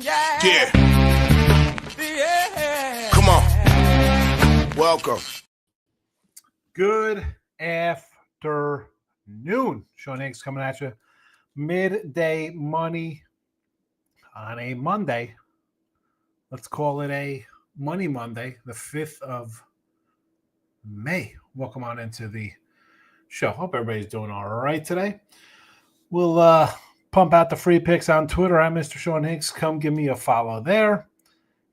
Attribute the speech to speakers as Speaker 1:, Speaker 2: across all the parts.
Speaker 1: Yeah. Come on. Welcome.
Speaker 2: Good afternoon. Sean Higgs coming at you. Midday money on a Monday. Let's call it a Money Monday, the 5th of May. Welcome on into the show. Hope everybody's doing all right today. We'll pump out the free picks on Twitter. I'm Mr. Sean Higgs. Come give me a follow there.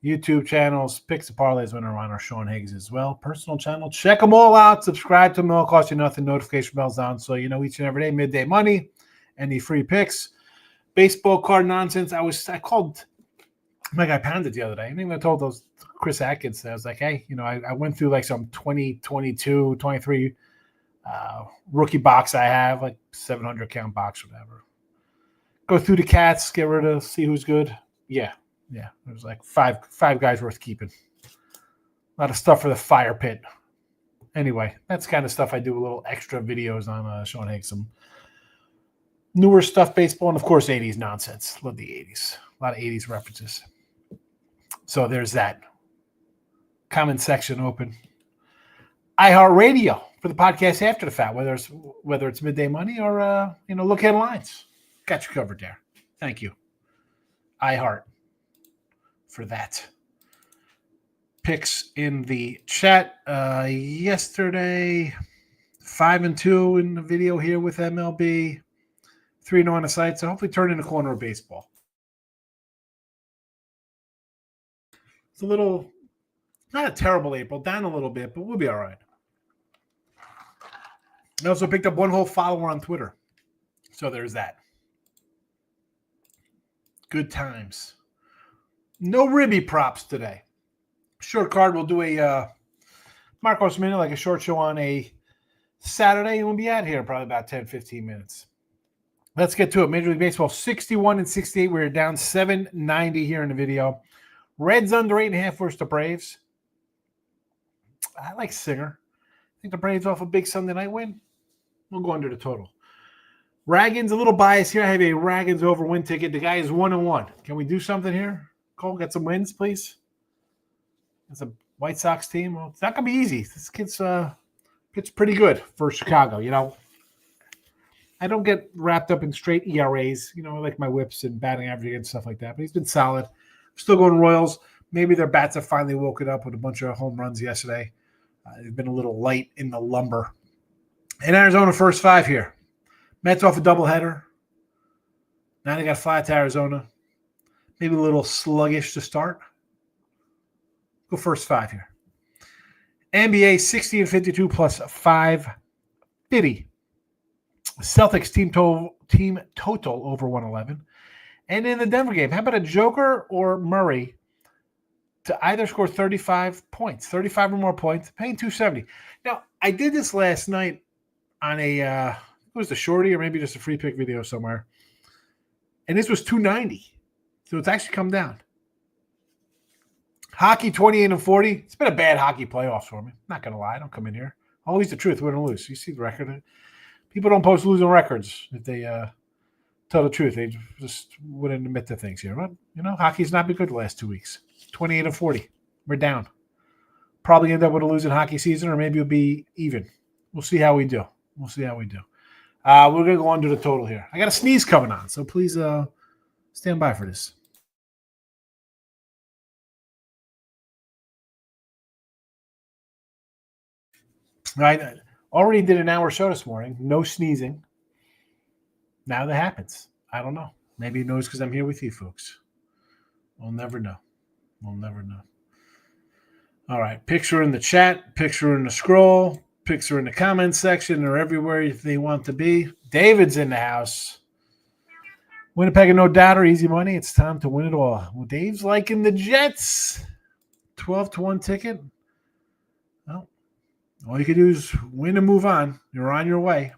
Speaker 2: YouTube channels, Picks and Parlays, Winner Runner, Sean Higgs as well. Personal channel, check them all out. Subscribe to them. It'll cost you nothing. Notification bells on so you know each and every day. Midday money, any free picks. Baseball card nonsense. I called my guy Pounded the other day. I think I told those Chris Atkins. I was like, hey, I went through like some 20, 22, 23 rookie box I have, like 700 count box or whatever. Go through the cats, get rid of, see who's good. Yeah, there's like five guys worth keeping. A lot of stuff for the fire pit. Anyway, that's kind of stuff I do. A little extra videos on Sean Higgs. Some newer stuff, baseball, and of course 80s nonsense. Love the 80s. A lot of 80s references. So there's that. Comment section open. iHeartRadio for the podcast after the fact, whether it's Midday Money or look headlines. Got you covered there. Thank you. iHeart for that. Picks in the chat yesterday. 5-2 in the video here with MLB. 3-0 on the site. So hopefully turn in the corner of baseball. It's a little, not a terrible April, down a little bit, but we'll be all right. I also picked up one whole follower on Twitter. So there's that. Good times. No Ribby props today. Short card, we'll do a Marcos Minute, like a short show on a Saturday, and we'll be out here probably about 10, 15 minutes. Let's get to it. Major League Baseball, 61-68. We're down 790 here in the video. Reds under 8.5 versus the Braves. I like Singer. I think the Braves off a big Sunday night win. We'll go under the total. Raggins, a little bias here. I have a Raggins over win ticket. The guy is 1-1. Can we do something here? Cole, get some wins, please. It's a White Sox team. Well, it's not going to be easy. This kid's pitched pretty good for Chicago. I don't get wrapped up in straight ERAs. I like my whips and batting average and stuff like that. But he's been solid. Still going Royals. Maybe their bats have finally woken up with a bunch of home runs yesterday. They've been a little light in the lumber. And Arizona first 5 here. Mets off a doubleheader. Now they got fly to Arizona. Maybe a little sluggish to start. Go first 5 here. NBA 60-52 plus 550. Celtics team total over 111. And in the Denver game, how about a Joker or Murray to either score 35 points, 35 or more points, paying $270. Now, I did this last night on it was the shorty or maybe just a free pick video somewhere. And this was $290. So it's actually come down. Hockey 28-40. It's been a bad hockey playoffs for me. Not going to lie. I don't come in here. Always the truth, win or lose. You see the record. People don't post losing records if they tell the truth. They just wouldn't admit to things here. But, hockey's not been good the last 2 weeks. 28-40. We're down. Probably end up with a losing hockey season, or maybe it'll be even. We'll see how we do. We're going to go under the total here. I got a sneeze coming on, so please stand by for this. I already did an hour show this morning. No sneezing. Now that happens. I don't know. Maybe it knows because I'm here with you folks. We'll never know. All right. Picture in the chat. Picture in the scroll. Picture in the comments section. They're everywhere if they want to be. David's in the house. Winnipeg and no doubter. Easy money. It's time to win it all. Well, Dave's liking the Jets. 12-1 ticket. Well, all you can do is win and move on. You're on your way.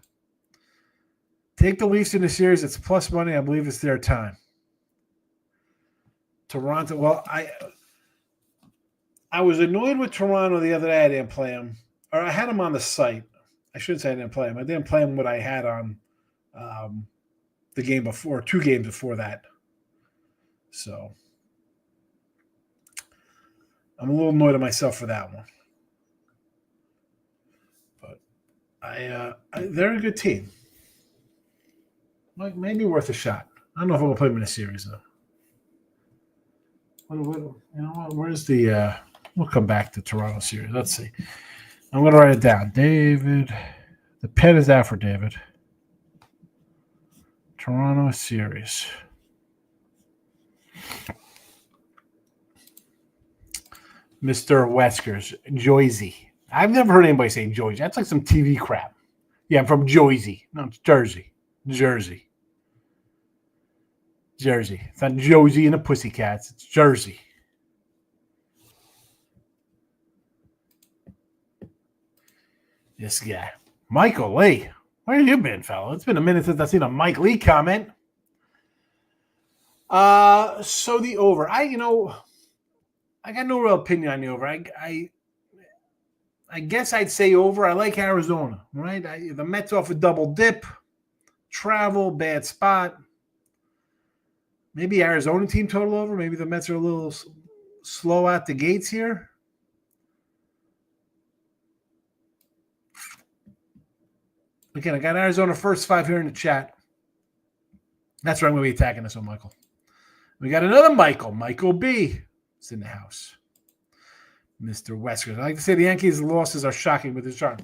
Speaker 2: Take the Leafs in the series. It's plus money. I believe it's their time. Toronto. Well, I was annoyed with Toronto the other day. I didn't play them. Or I had them on the site. I shouldn't say I didn't play them. I didn't play them what I had on the game before, 2 games before that. So I'm a little annoyed at myself for that one. But they're a good team. Maybe worth a shot. I don't know if I'm going to put them in a series, though. You know what? Where's the we'll come back to Toronto series. Let's see. I'm going to write it down. David. The pen is out for David. Toronto series. Mr. Weskers, Joyzy. I've never heard anybody say Joyzy. That's like some TV crap. Yeah, I'm from Joyzy. No, it's Jersey. Jersey. It's not Josie and the Pussycats. It's Jersey. This guy. Michael Lee. Where have you been, fella? It's been a minute since I've seen a Mike Lee comment. So the over. I got no real opinion on the over. I guess I'd say over. I like Arizona, right? The Mets off a double dip. Travel, bad spot. Maybe Arizona team total over. Maybe the Mets are a little slow out the gates here. Again, I got Arizona first 5 here in the chat. That's where I'm going to be attacking this one, Michael. We got another Michael B. is in the house. Mr. Wesker. I like to say the Yankees' losses are shocking with this chart.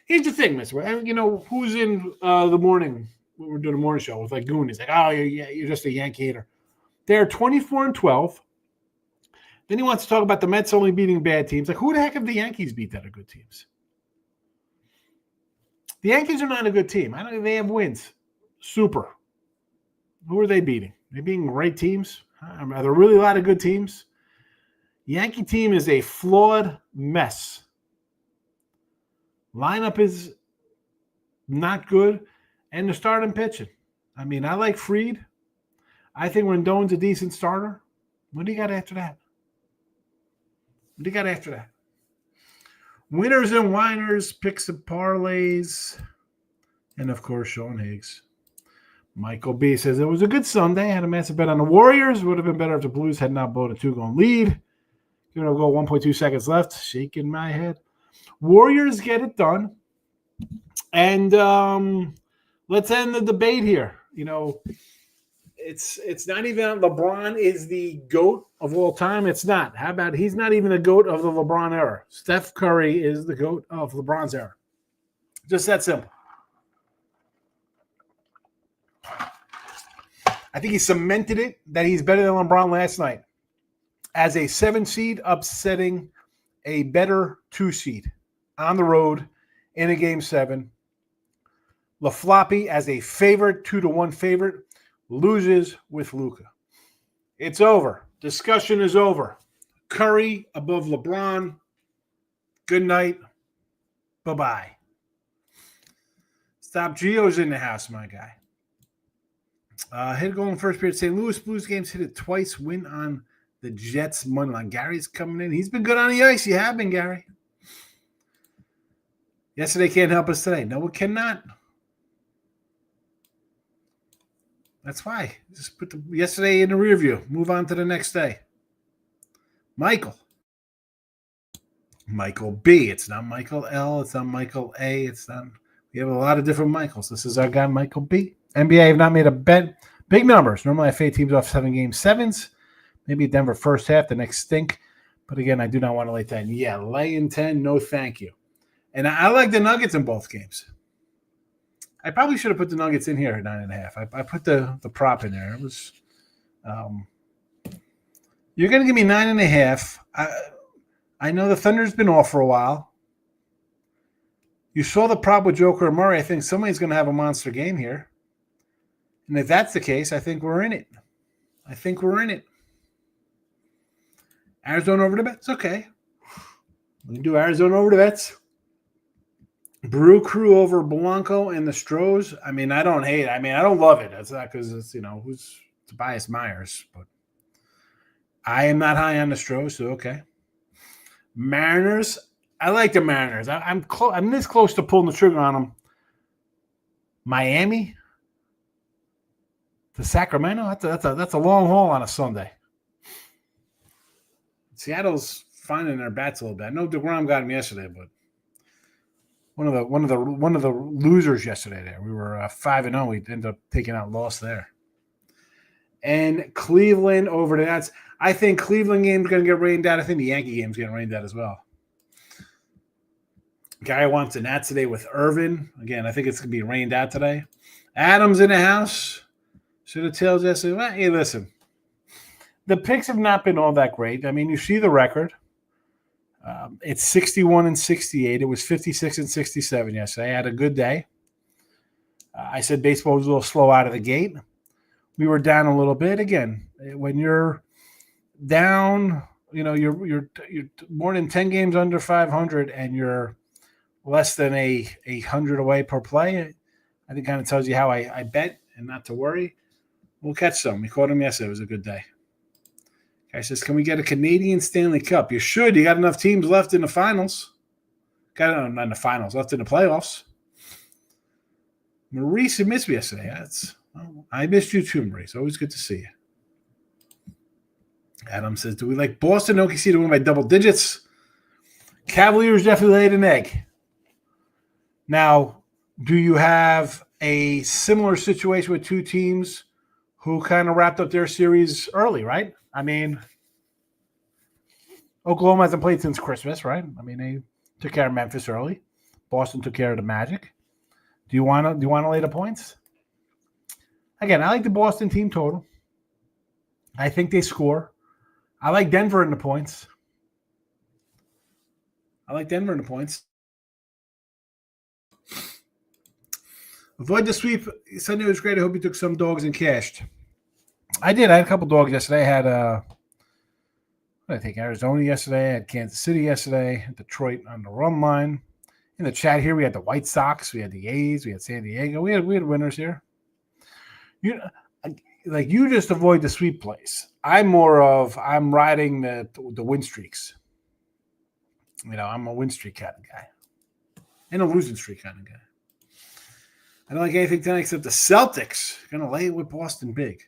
Speaker 2: Here's the thing, Mr. And who's in the morning when we're doing a morning show with like Goon? He's like, oh, you're just a Yankee hater. They're 24-12. Then he wants to talk about the Mets only beating bad teams. Like, who the heck have the Yankees beat that are good teams? The Yankees are not a good team. I don't think they have wins. Super. Who are they beating? They're beating great teams. Are there really a lot of good teams? The Yankee team is a flawed mess. Lineup is not good, and the starting pitching. I mean, I like Fried. I think Rendon's a decent starter. What do you got after that? Winners and whiners, picks and parlays, and, of course, Sean Higgs. Michael B. says, it was a good Sunday. I had a massive bet on the Warriors. Would have been better if the Blues had not blown a 2-goal lead. Give it a go, 1.2 seconds left. Shaking my head. Warriors get it done. And let's end the debate here. It's not even LeBron is the GOAT of all time. It's not. How about he's not even the GOAT of the LeBron era? Steph Curry is the GOAT of LeBron's era. Just that simple. I think he cemented it that he's better than LeBron last night. As a 7 seed, upsetting a better 2 seed on the road in a Game 7. LaFloppy as a favorite, 2-1 favorite, loses with Luka. It's over. Discussion is over. Curry above LeBron. Good night. Bye-bye. Stop Gio's in the house, my guy. Hit goal in first period. St. Louis Blues games hit it twice. Win on the Jets money line. Gary's coming in. He's been good on the ice. You have been, Gary. Yesterday can't help us today. No, it cannot. That's why. Just put the yesterday in the rear view. Move on to the next day. Michael B. It's not Michael L. It's not Michael A. It's not. We have a lot of different Michaels. This is our guy, Michael B. NBA have not made a bet. Big numbers. Normally I fade teams off 7-game 7s. Maybe Denver first half, the next stink. But again, I do not want to lay 10. Yeah, lay in 10. No, thank you. And I like the Nuggets in both games. I probably should have put the Nuggets in here at 9.5. I put the prop in there. It was you're going to give me 9.5. I know the Thunder's been off for a while. You saw the prop with Joker and Murray. I think somebody's going to have a monster game here. And if that's the case, I think we're in it. Arizona over the bets? Okay. We can do Arizona over the bets. Brew Crew over Blanco and the Stros. I mean, I don't hate it. I mean, I don't love it. That's not because it's, who's Tobias Myers. But I am not high on the Stros, so okay. Mariners. I like the Mariners. I'm this close to pulling the trigger on them. Miami to Sacramento. That's a long haul on a Sunday. Seattle's finding their bats a little bit. I know DeGrom got him yesterday, but one of the losers yesterday there. We were 5-0. We ended up taking out loss there. And Cleveland over the Nats. I think Cleveland game's going to get rained out. I think the Yankee game's getting rained out as well. Guy wants the Nats today with Irvin. Again, I think it's going to be rained out today. Adams in the house. Should have told yesterday. Well, hey, listen. The picks have not been all that great. I mean, you see the record. It's 61-68. It was 56-67 yesterday. I had a good day. I said baseball was a little slow out of the gate. We were down a little bit. Again, when you're down, you're more than 10 games under 500 and you're less than 100 away per play. I think kind of tells you how I bet and not to worry. We'll catch some. We caught him yesterday. It was a good day. Guy says, can we get a Canadian Stanley Cup? You should. You got enough teams left in the finals. Not in the finals, left in the playoffs. Maurice missed me yesterday. I missed you too, Maurice. Always good to see you. Adam says, do we like Boston OKC to win by double digits? Cavaliers definitely laid an egg. Now, do you have a similar situation with two teams who kind of wrapped up their series early, right? I mean, Oklahoma hasn't played since Christmas, right? I mean, they took care of Memphis early. Boston took care of the Magic. Do you want to lay the points? Again, I like the Boston team total. I think they score. I like Denver in the points. Avoid the sweep. Sunday was great. I hope you took some dogs and cashed. I did. I had a couple dogs yesterday. I had Arizona yesterday. I had Kansas City yesterday. Detroit on the run line. In the chat here, we had the White Sox. We had the A's. We had San Diego. We had winners here. You just avoid the sweep plays. I'm riding the win streaks. I'm a win streak kind of guy. And a losing streak kind of guy. I don't like anything tonight except the Celtics. Going to lay it with Boston big.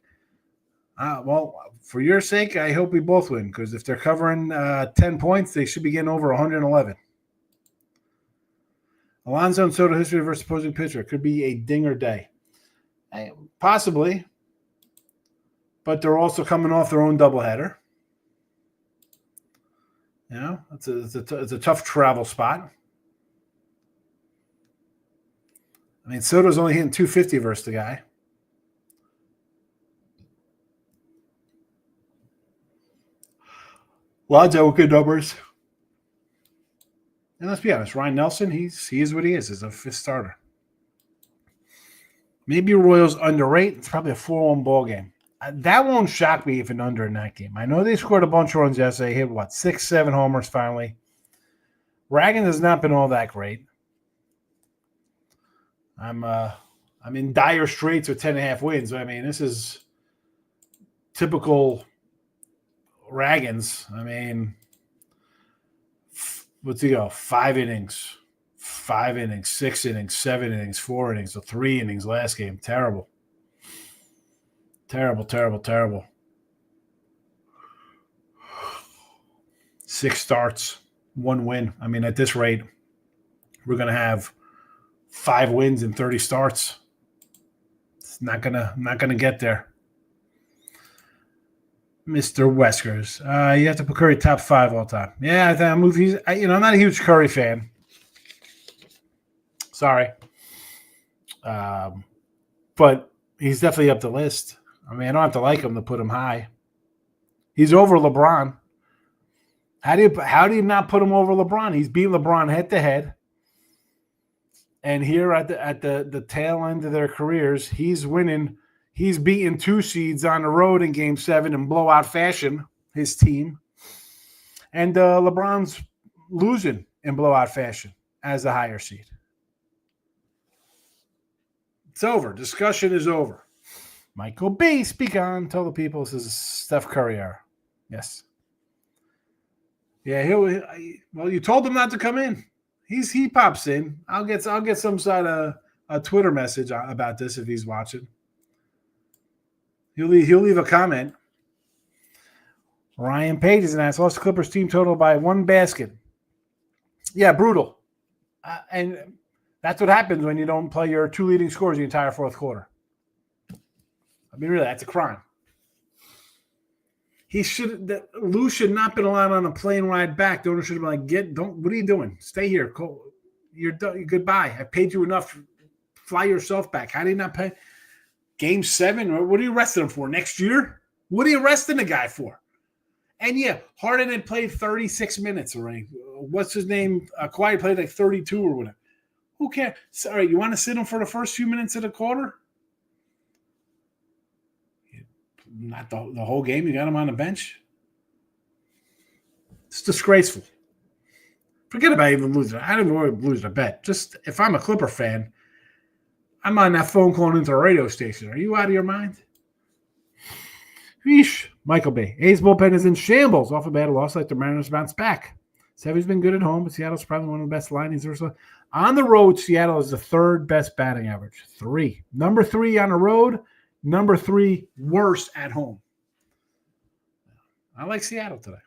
Speaker 2: Well, for your sake, I hope we both win because if they're covering 10 points, they should be getting over 111. Alonso and Soto history versus opposing pitcher. Could be a dinger day. Possibly. But they're also coming off their own doubleheader. It's a tough travel spot. I mean, Soto's only hitting 250 versus the guy. Lots of good numbers. And let's be honest, Ryan Nelson, he is what he is. He's a fifth starter. Maybe Royals underrate. It's probably a 4-1 ball game. That won't shock me if an under in that game. I know they scored a bunch of runs yesterday. Hit 6-7 homers finally. Ragan has not been all that great. I'm in dire straits with 10.5 wins. I mean, this is typical Ragans. I mean, what's he go? 5 innings, 6 innings, 7 innings, 4 innings, so 3 innings last game. Terrible. 6 starts, 1 win. I mean, at this rate, we're going to have 5 wins and 30 starts. It's not gonna get there. Mr. Weskers. You have to put Curry top 5 all time. Yeah, I think I'm not a huge Curry fan. Sorry. But he's definitely up the list. I mean, I don't have to like him to put him high. He's over LeBron. How do you not put him over LeBron? He's beat LeBron head to head. And here at the tail end of their careers, he's winning. He's beating 2 seeds on the road in Game 7 in blowout fashion, his team. And LeBron's losing in blowout fashion as the higher seed. It's over. Discussion is over. Michael B., speak on. Tell the people this is Steph Curry era. Yes. Yeah, you told him not to come in. He pops in. I'll get some sort of a Twitter message about this if he's watching. He'll leave a comment. Ryan Page is an ass. Lost the Clippers team total by 1 basket. Yeah, brutal. And that's what happens when you don't play your 2 leading scorers the entire fourth quarter. I mean, really, that's a crime. Lou should not been allowed on a plane ride back. The owner should have been like, what are you doing? Stay here. You're done. Goodbye. I paid you enough. Fly yourself back. How do you not pay? Game 7? What are you arresting him for? Next year? What are you arresting the guy for? And yeah, Harden had played 36 minutes already. What's his name? Kawhi played like 32 or whatever. Who cares? Sorry, you want to sit him for the first few minutes of the quarter? Not the whole game. You got him on the bench. It's disgraceful. Forget about even losing. I don't even worry about losing a bet. Just if I'm a Clipper fan, I'm on that phone calling into a radio station. Are you out of your mind? Yeesh. Michael B. A's bullpen is in shambles. Off a bad loss like the Mariners bounce back. Sevy's been good at home, but Seattle's probably one of the best linings. On the road, Seattle is the 3rd best batting average. 3. Number 3 on the road. Number 3 worst at home. I like Seattle today.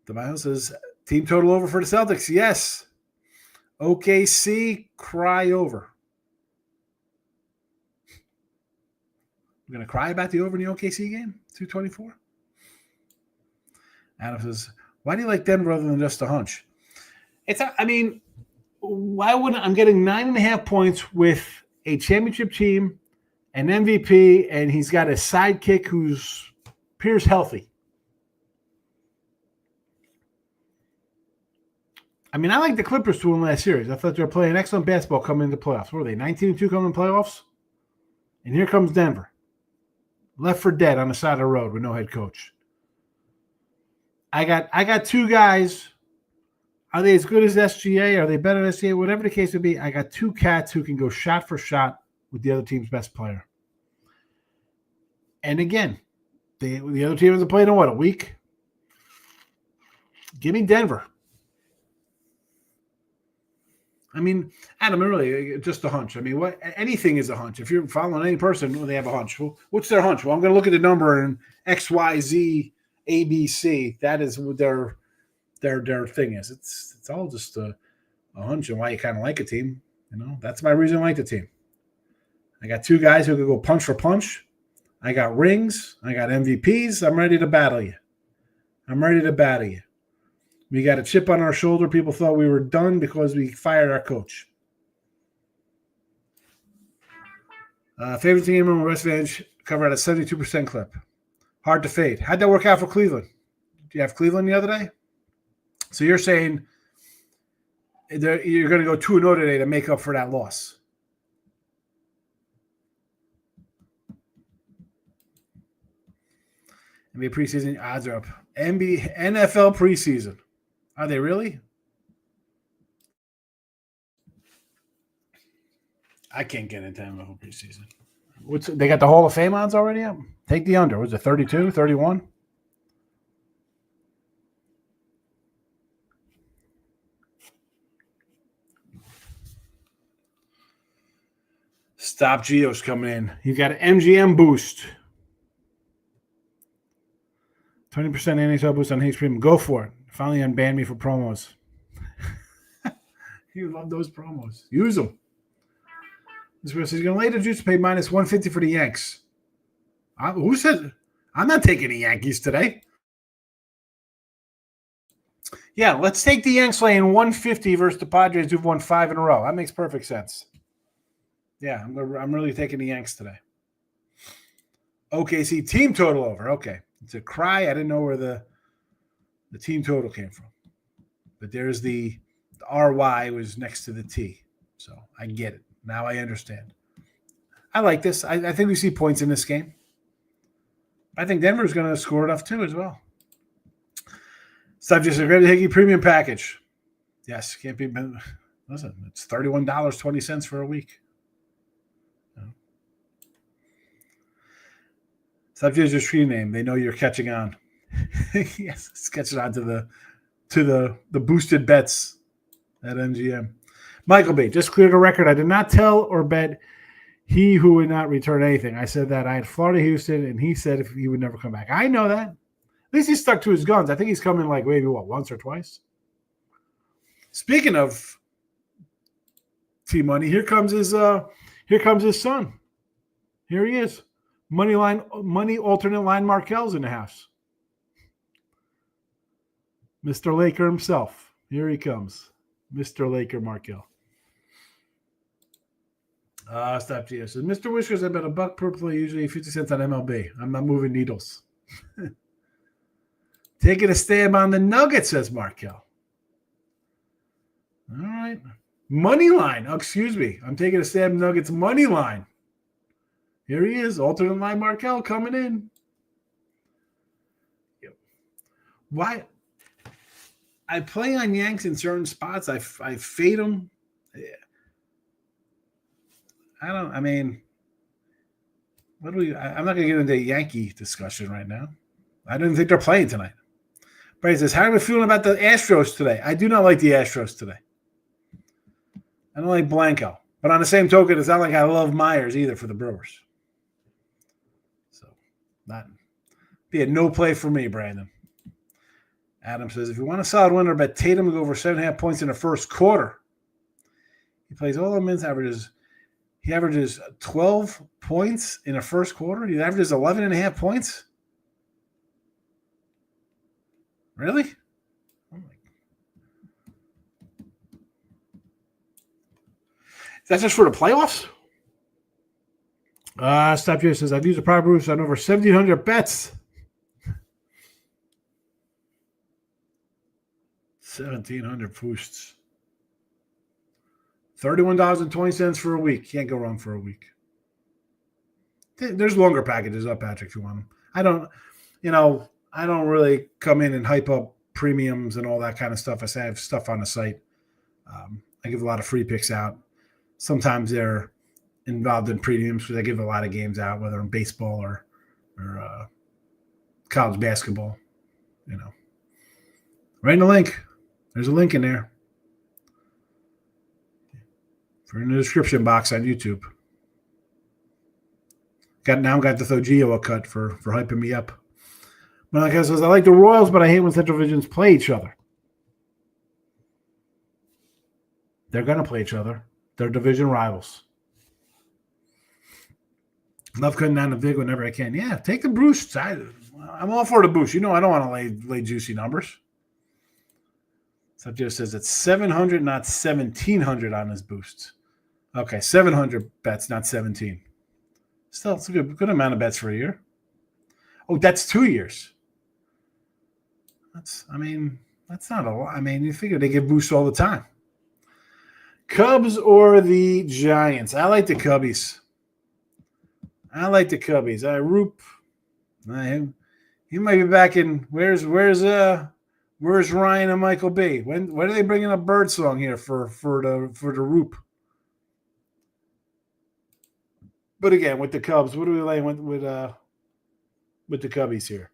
Speaker 2: The Bible says team total over for the Celtics. Yes. OKC, cry over. We're going to cry about the over in the OKC game? 224? Adam says, why do you like Denver other than just a hunch? Why wouldn't I'm getting 9.5 points with a championship team, an MVP, and he's got a sidekick who appears healthy. I like the Clippers to win last series. I thought they were playing excellent basketball coming into playoffs. What were they, 19-2 coming in playoffs? And here comes Denver. Left for dead on the side of the road with no head coach. I got 2 guys. Are they as good as SGA? Are they better than SGA? Whatever the case would be, I got 2 cats who can go shot for shot with the other team's best player. And again, the other team hasn't played in a week? Give me Denver. Adam, really, just a hunch. Anything is a hunch. If you're following any person, they have a hunch. Well, what's their hunch? Well, I'm going to look at the number and X, Y, Z, A, B, C. That is what their thing is. It's all just a hunch and why you kind of like a team. That's my reason I like the team. I got 2 guys who could go punch for punch. I got rings. I got MVPs. I'm ready to battle you. We got a chip on our shoulder. People thought we were done because we fired our coach. Favorite team in West Vantage covered at a 72% clip. Hard to fade. How'd that work out for Cleveland? Do you have Cleveland the other day? So you're saying you're going to go 2-0 today to make up for that loss. NBA preseason odds are up. NFL preseason. Are they really? I can't get into NFL preseason. They got the Hall of Fame odds already up? Take the under. Was it 32, 31? Stop Geo's coming in. You got an MGM boost. 20% NHL boost on Higgs Premium. Go for it. Finally unbanned me for promos. You love those promos. Use them. This person says, you're going to lay the juice to pay minus 150 for the Yanks. Who said? I'm not taking the Yankees today. Yeah, let's take the Yanks laying 150 versus the Padres who've won 5 in a row. That makes perfect sense. Yeah, I'm really taking the Yanks today. OKC team total over. Okay. It's a cry. I didn't know where the team total came from. But there's the RY was next to the T. So I get it. Now I understand. I like this. I think we see points in this game. I think Denver's going to score enough too as well. Subject to Grady Hickey premium package. Yes, can't be. Listen, it's $31.20 for a week. Subject is your stream name. They know you're catching on. Yes, it's catching on to the boosted bets at MGM. Michael B. Just clear the record. I did not tell or bet he who would not return anything. I said that I had Florida Houston, and he said if he would never come back. I know that. least he stuck to his guns. I think he's coming like maybe once or twice. Speaking of T-Money, here comes his son. Here he is. Money alternate line Markel's in the house. Mr. Laker himself. Here he comes. Mr. Laker Markel. Stop Gio says, Mr. Whiskers, I bet $1 per play, usually 50 cents on MLB. I'm not moving needles. Taking a stab on the Nuggets, says Markel. All right. Money line. Oh, excuse me. I'm taking a stab Nuggets money line. Here he is. Alternate line Markel coming in. Yep. Why? I play on Yanks in certain spots. I fade them. Yeah. I'm not going to get into a Yankee discussion right now. I don't think they're playing tonight. But he says, how are we feeling about the Astros today? I do not like the Astros today. I don't like Blanco. But on the same token, it's not like I love Myers either for the Brewers. So, not be a no play for me, Brandon. Adam says, if you want a solid winner, bet Tatum to go over 7.5 points in the first quarter. He plays all the minutes, he averages 12 points in the first quarter. He averages 11.5 points. Really? Oh my. That's just for the playoffs? Stop here says, I've used a prop boost on over 1,700 bets. 1,700 boosts. $31.20 for a week. Can't go wrong for a week. There's longer packages up, Patrick, if you want them. I don't really come in and hype up premiums and all that kind of stuff. I have stuff on the site. I give a lot of free picks out. Sometimes they're involved in premiums because I give a lot of games out, whether in baseball or college basketball. Right in the link. There's a link in there. In the description box on YouTube. Got to throw Gio a cut for hyping me up. Monica says, I like the Royals, but I hate when Central Divisions play each other. They're going to play each other. They're division rivals. Love cutting down the vig whenever I can. Yeah, take the boosts. I'm all for the boost. I don't want to lay juicy numbers. Subject says it's 700, not 1,700 on his boosts. Okay, 700 bets, not 17. Still, it's a good amount of bets for a year. Oh, that's 2 years. That's not a lot. You figure they give boosts all the time. Cubs or the Giants? I like the Cubbies. Roop. He might be back in. Where's Ryan and Michael B? When are they bringing a bird song here for the Roop? But again, with the Cubs, what are we laying with the Cubbies here?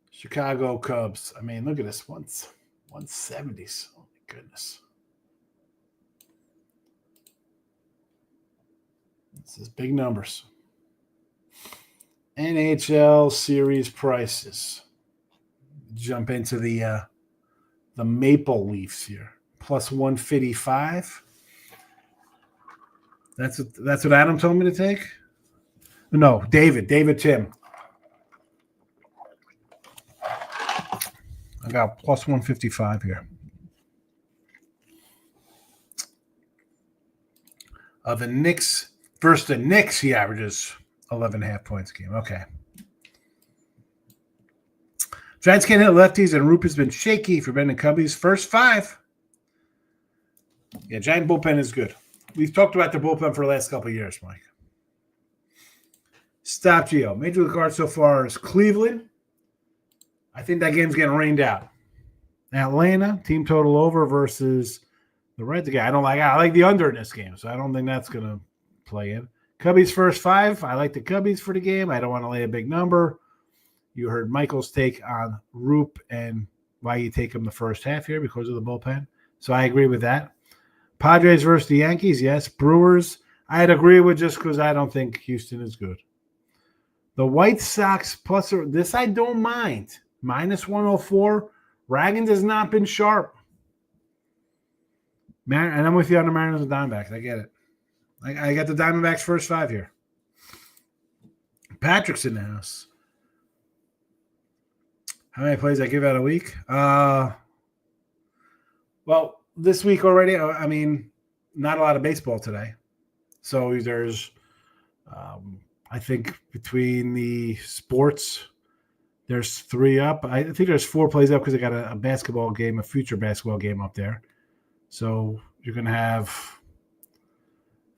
Speaker 2: Chicago Cubs. Look at this. 170s. Oh, my goodness. This is big numbers. NHL series prices. Jump into the Maple Leafs here. Plus 155. That's what Adam told me to take? No, David Tim. I got plus 155 here. The Knicks versus the Knicks, he averages 11.5 points a game. Okay. Giants can't hit lefties, and Roop has been shaky for Ben and Cubbies. First 5. Yeah, Giant bullpen is good. We've talked about their bullpen for the last couple of years, Mike. Stop Gio. Major League card so far is Cleveland. I think that game's getting rained out. Atlanta, team total over versus the Reds. I like the under in this game, so I don't think that's going to play in. Cubbies first 5. I like the Cubbies for the game. I don't want to lay a big number. You heard Michael's take on Roop and why you take him the first half here because of the bullpen. So I agree with that. Padres versus the Yankees, yes. Brewers, I'd agree with just because I don't think Houston is good. The White Sox plus this I don't mind. Minus 104. Ragans has not been sharp. And I'm with you on the Mariners and Diamondbacks. I get it. I got the Diamondbacks first 5 here. Patrick's in the house. How many plays I give out a week? Well, this week already, I mean, not a lot of baseball today. So there's, I think between the sports, there's 3 up. I think there's 4 plays up because I got a basketball game, a future basketball game up there. So you're going to have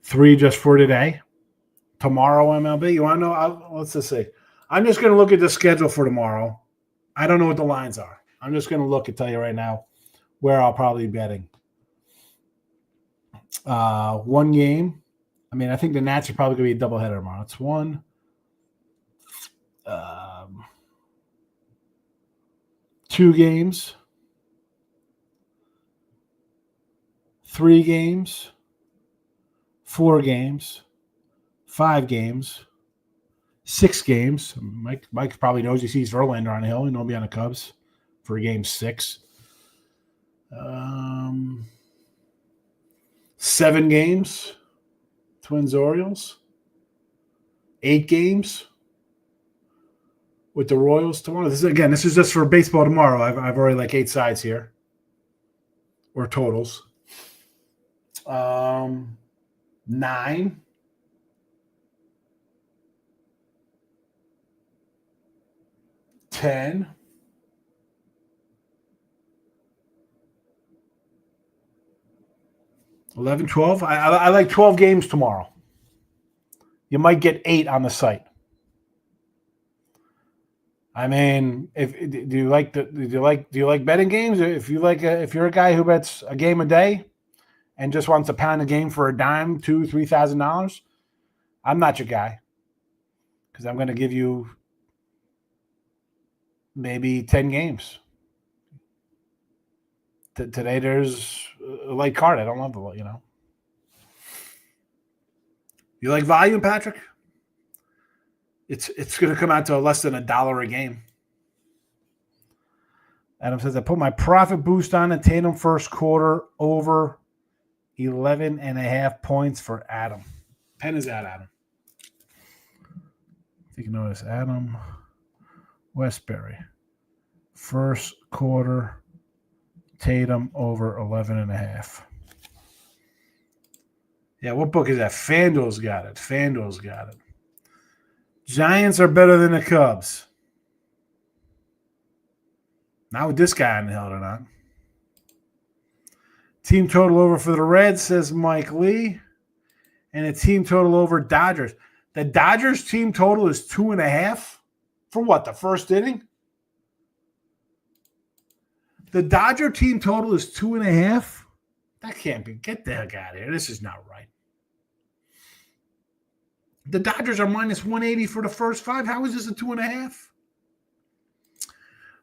Speaker 2: 3 just for today. Tomorrow, MLB. You want to know? Let's just see. I'm just going to look at the schedule for tomorrow. I don't know what the lines are. I'm just going to look and tell you right now where I'll probably be betting. 1 game. I mean, I think the Nats are probably going to be a doubleheader tomorrow. It's 1. 2 games. 3 games. 4 games. 5 games. 6 games. Mike probably knows he sees Verlander on the hill. He'll be on the Cubs for game 6. 7 games. Twins, Orioles. 8 games with the Royals tomorrow. This is just for baseball tomorrow. I've already like 8 sides here or totals. 9. 10. 11, 12. I like 12 games tomorrow. You might get 8 on the site. I mean, do you like betting games? If you're a guy who bets a game a day and just wants to pound a game for a dime, $2,000-$3,000, I'm not your guy because I'm going to give you maybe 10 games. Today there's a light card. I don't love the, You like volume, Patrick? It's going to come out to less than $1 a game. Adam says, I put my profit boost on at Tatum first quarter over 11.5 points for Adam. Pen is out, Adam. If you can notice, Adam Westbury. First quarter, Tatum over 11.5. Yeah, what book is that? FanDuel's got it. Giants are better than the Cubs. Not with this guy on the hill, they're not. Team total over for the Reds, says Mike Lee. And a team total over Dodgers. The Dodgers team total is 2.5. For what, the first inning? The Dodger team total is 2.5. That can't be. Get the heck out of here. This is not right. The Dodgers are minus 180 for the first 5. How is this a 2.5?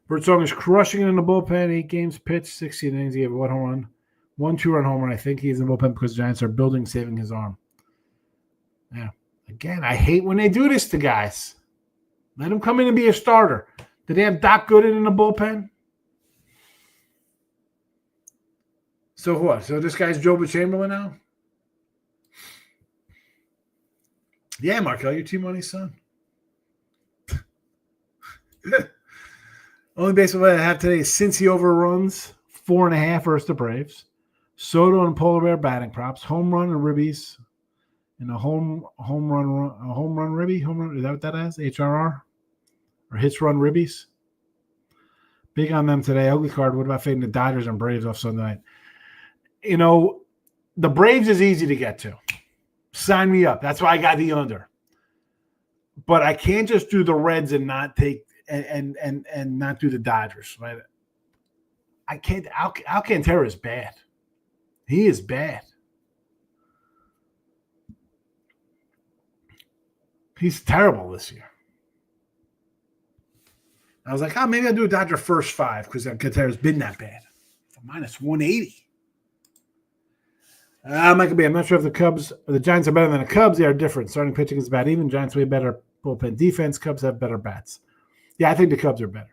Speaker 2: Birdsong is crushing it in the bullpen. 8 games pitched, 16 innings. He had 1 home run, 1 2-run home run. I think he's in the bullpen because the Giants are building, saving his arm. Yeah. Again, I hate when they do this to guys. Let him come in and be a starter. Did they have Doc Gooden in the bullpen? So what? So this guy's Joe Chamberlain now? Yeah, Markel, your team money's son. Only baseball I have today is Cincy overruns 4.5 versus the Braves. Soto and Polar Bear batting props, home run and ribbies, and a home run ribby. Home run, is that what that is? HRR or hits run ribbies. Big on them today. Ugly card. What about fading the Dodgers and Braves off Sunday night? The Braves is easy to get to. Sign me up. That's why I got the under. But I can't just do the Reds and not take and not do the Dodgers. Right? I can't. Alcantara is bad. He is bad. He's terrible this year. I was like, maybe I'll do a Dodger first 5 because Alcantara's been that bad. For minus 180. Michael B. I'm not sure if the Giants are better than the Cubs. They are different. Starting pitching is about even. Giants way better bullpen defense. Cubs have better bats. Yeah, I think the Cubs are better.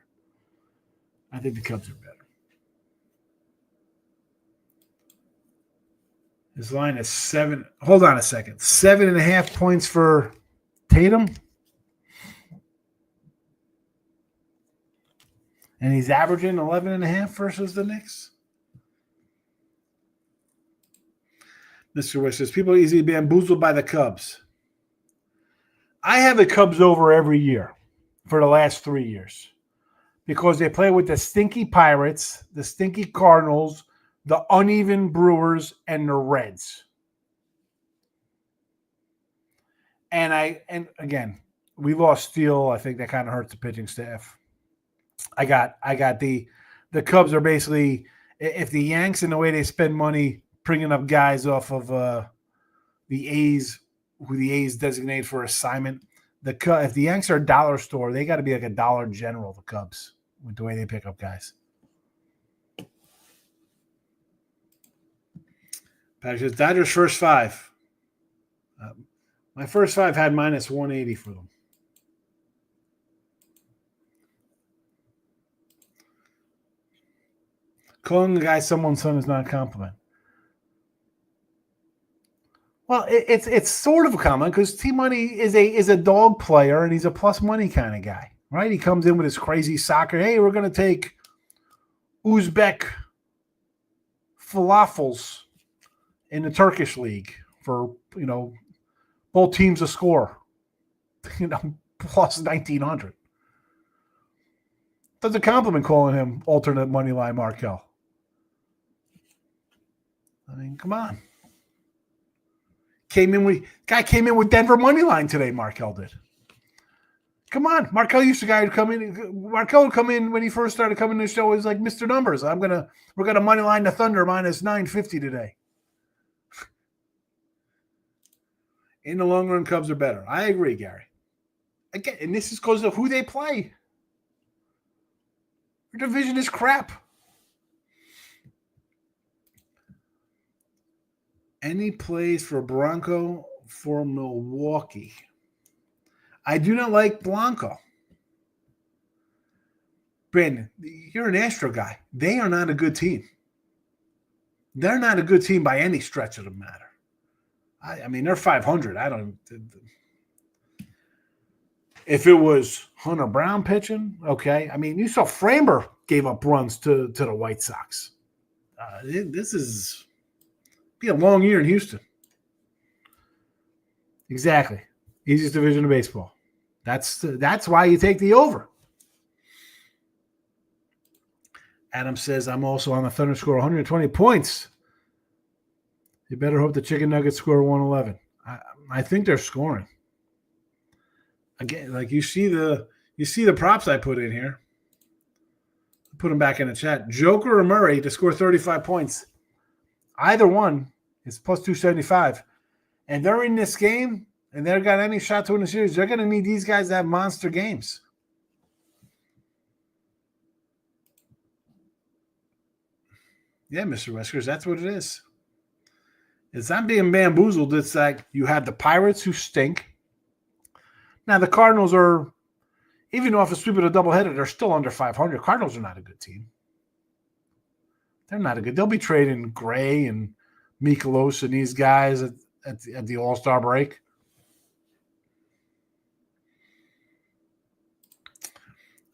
Speaker 2: His line is 7. Hold on a second. 7.5 points for Tatum. And he's averaging 11.5 versus the Knicks. Mr. Wish says, people are easily bamboozled by the Cubs. I have the Cubs over every year for the last 3 years because they play with the stinky Pirates, the stinky Cardinals, the uneven Brewers, and the Reds. And again, we lost Steele. I think that kind of hurts the pitching staff. I got the Cubs are basically, if the Yanks in the way they spend money bringing up guys off of the A's, who the A's designate for assignment, if the Yanks are a dollar store, they got to be like a Dollar General, the Cubs, with the way they pick up guys. Patrick, Dodgers first 5. My first 5 had minus 180 for them. Calling the guy someone's son is not a compliment. Well, it's sort of a compliment because T-Money is a dog player and he's a plus money kind of guy, right? He comes in with his crazy soccer. Hey, we're going to take Uzbek falafels in the Turkish league for, both teams to score, plus 1,900. That's a compliment calling him alternate money line Markel. I mean, come on. Guy came in with Denver money line today, Markel did. Come on. Markel used to come in when he first started coming to the show. He was like Mr. Numbers. We're gonna money line the Thunder minus 950 today. In the long run, Cubs are better. I agree, Gary. Again, and this is because of who they play. Their division is crap. Any plays for Bronco for Milwaukee? I do not like Blanco. Brandon, you're an Astro guy. They are not a good team. They're not a good team by any stretch of the matter. I mean, they're 500. If it was Hunter Brown pitching, okay. I mean, you saw Framber gave up runs to the White Sox. This is be a long year in Houston. Exactly. Easiest division of baseball. That's why you take the over. Adam says, I'm also on the Thunder score 120 points. You better hope the Chicken Nuggets score 111. I think they're scoring. Again, like you see the props I put in here. Put them back in the chat. Joker or Murray to score 35 points. Either one is plus 275. And they're in this game, and they've got any shot to win the series. They're going to need these guys to have monster games. Yeah, Mr. Weskers, that's what it is. It's not being bamboozled. It's like you have the Pirates who stink. Now, the Cardinals are, even off a sweep of a doubleheader, they're still under 500. Cardinals are not a good team. They're not a good. They'll be trading Gray and Mikolos and these guys at the All-Star break.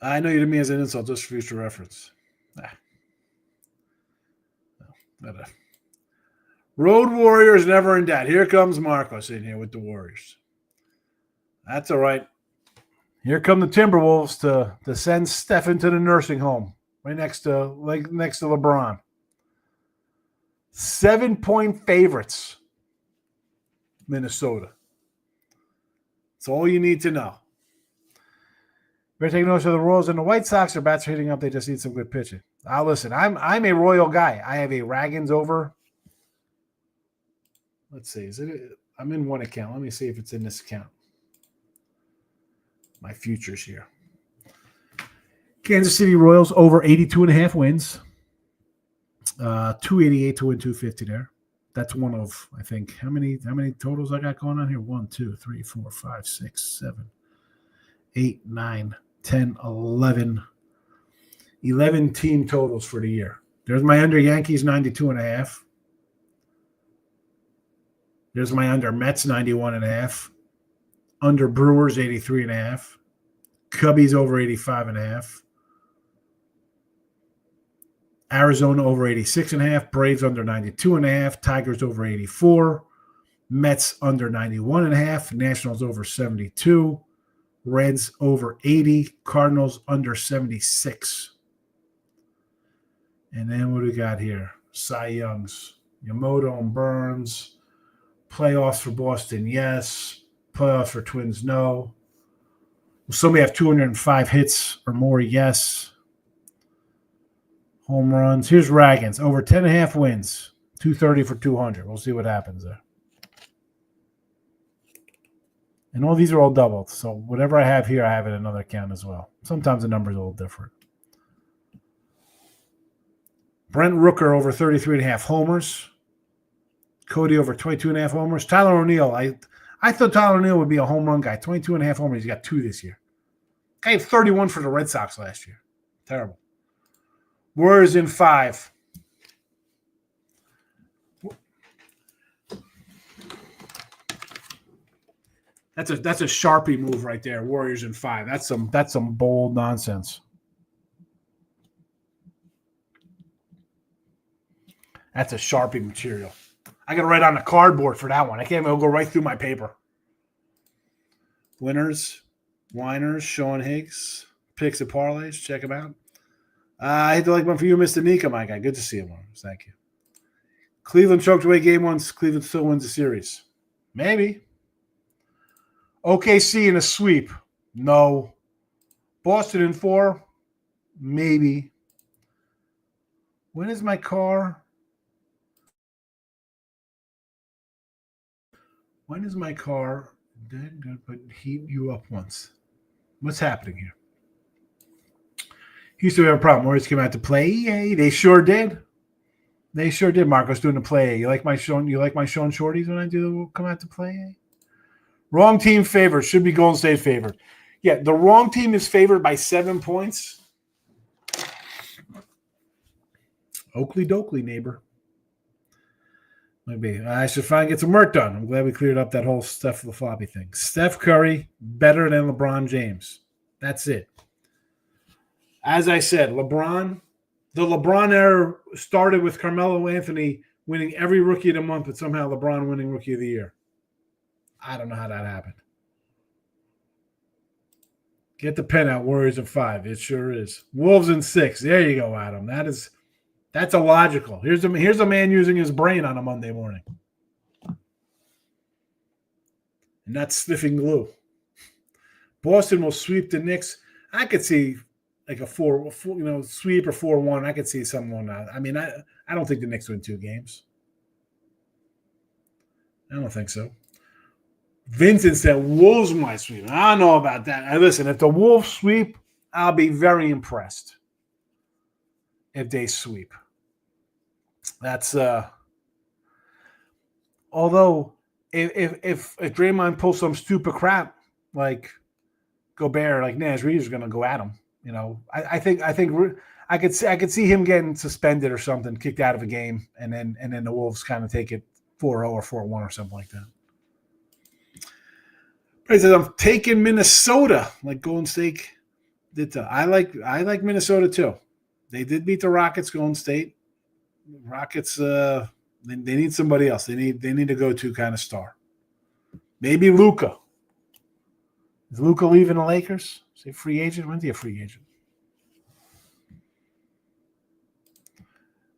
Speaker 2: I know you didn't mean as an insult, just for future reference. Road Warriors never in doubt. Here comes Marcos in here with the Warriors. That's all right. Here come the Timberwolves to send Stephen to the nursing home right next to LeBron. 7-point favorites, Minnesota. That's all you need to know. We're taking notice of the Royals and the White Sox. Their bats are heating up. They just need some good pitching. Now, listen, I'm a Royal guy. I have a Ragans over. Let's see. I'm in one account. Let me see if it's in this account. My futures here. Kansas City Royals over 82.5 wins. 288 to win 250 there. That's one of, I think, how many totals I got going on here? 1, 2, 3, 4, 5, 6, 7, 8, 9, 10, 11. 11 team totals for the year. There's my under Yankees 92.5. There's my under Mets 91.5. Under Brewers 83.5. Cubbies over 85.5. Arizona over 86.5. Braves under 92.5. Tigers over 84. Mets under 91.5. Nationals over 72. Reds over 80. Cardinals under 76. And then what do we got here? Cy Youngs. Yamamoto and Burns. Playoffs for Boston, yes. Playoffs for Twins, no. Will somebody have 205 hits or more? Yes. Home runs. Here's Raggins. Over 10.5 wins. 230 for 200. We'll see what happens there. And all these are all doubled. So whatever I have here, I have in another account as well. Sometimes the number's a little different. Brent Rooker over 33.5 homers. Cody over 22.5 homers. Tyler O'Neill. I thought Tyler O'Neill would be a home run guy. 22.5 homers. He's got 2 this year. Guy had 31 for the Red Sox last year. Terrible. Warriors in 5. That's a Sharpie move right there. Warriors in 5. That's some bold nonsense. That's a Sharpie material. I got to write on the cardboard for that one. I can't even go right through my paper. Winners, whiners, Sean Higgs, picks and parlays. Check them out. I hate to like one for you, Mr. Nika, my guy. Good to see you, man. Thank you. Cleveland choked away game 1. Cleveland still wins the series. Maybe. OKC in a sweep. No. Boston in 4. Maybe. When is my car? When is my car dead? Going to put heat you up once. What's happening here? Houston have a problem. Warriors came out to play. Hey, they sure did. They sure did. Marcos doing the play. You like my Sean? You like my Sean Shorties when I do come out to play? Wrong team favored. Should be Golden State favored. Yeah, the wrong team is favored by 7 points. Oakley dokley, neighbor. Maybe I should finally get some work done. I'm glad we cleared up that whole Steph the floppy thing. Steph Curry better than LeBron James. That's it. As I said, the LeBron era started with Carmelo Anthony winning every Rookie of the Month, but somehow LeBron winning Rookie of the Year. I don't know how that happened. Get the pen out. Warriors in 5. It sure is. Wolves in 6. There you go, Adam. That's illogical. Here's a man using his brain on a Monday morning. And not sniffing glue. Boston will sweep the Knicks. I could see like a 4 sweep or 4-1. I could see someone. I mean, I don't think the Knicks win 2 games. I don't think so. Vincent said Wolves might sweep. I don't know about that. Now, listen, if the Wolves sweep, I'll be very impressed. If they sweep. That's although if Draymond pulls some stupid crap like Gobert, like Naz Reid is going to go at him. You know, I think I could see him getting suspended or something, kicked out of a game, and then the Wolves kind of take it 4-0 or 4-1 or something like that. He says I'm taking Minnesota like Golden State did. I like Minnesota too. They did beat the Rockets. Golden State. Rockets. They need somebody else. They need a go-to kind of star. Maybe Luka. Is Luka leaving the Lakers? Is he a free agent? When's he a free agent?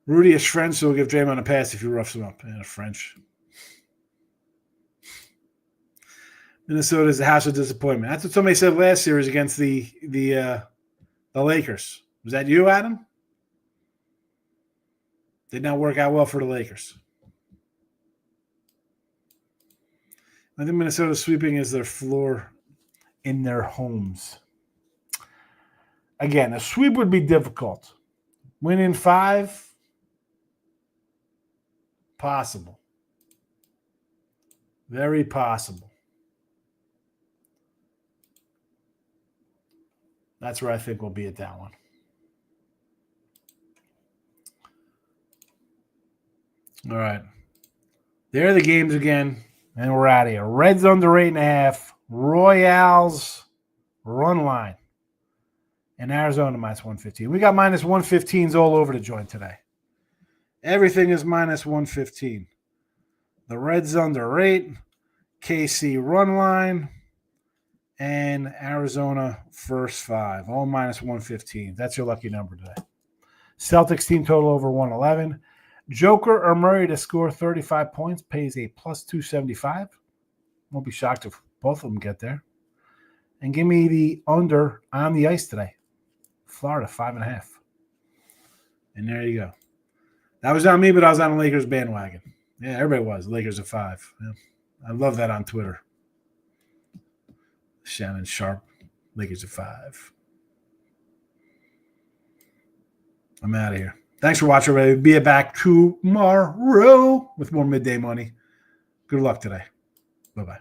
Speaker 2: Rudy is French, so we'll give Draymond a pass if he roughs him up. Yeah, French. Minnesota is the house of disappointment. That's what somebody said last series against the Lakers. Was that you, Adam? Did not work out well for the Lakers. I think Minnesota sweeping is their floor in their homes. Again, a sweep would be difficult. Winning 5, possible. Very possible. That's where I think we'll be at that one. All right. There are the games again, and we're out of here. Reds under 8.5. Royals run line. And Arizona minus 115. We got minus 115s all over the joint today. Everything is minus 115. The Reds under 8. KC run line. And Arizona first 5. All minus 115. That's your lucky number today. Celtics team total over 111. Joker or Murray to score 35 points pays a plus 275. Won't be shocked if both of them get there. And give me the under on the ice today. Florida, 5.5. And there you go. That was on me, but I was on the Lakers bandwagon. Yeah, everybody was. Lakers at 5. Yeah. I love that on Twitter. Shannon Sharp, Lakers at 5. I'm out of here. Thanks for watching, everybody. Be back tomorrow with more midday money. Good luck today. Bye-bye.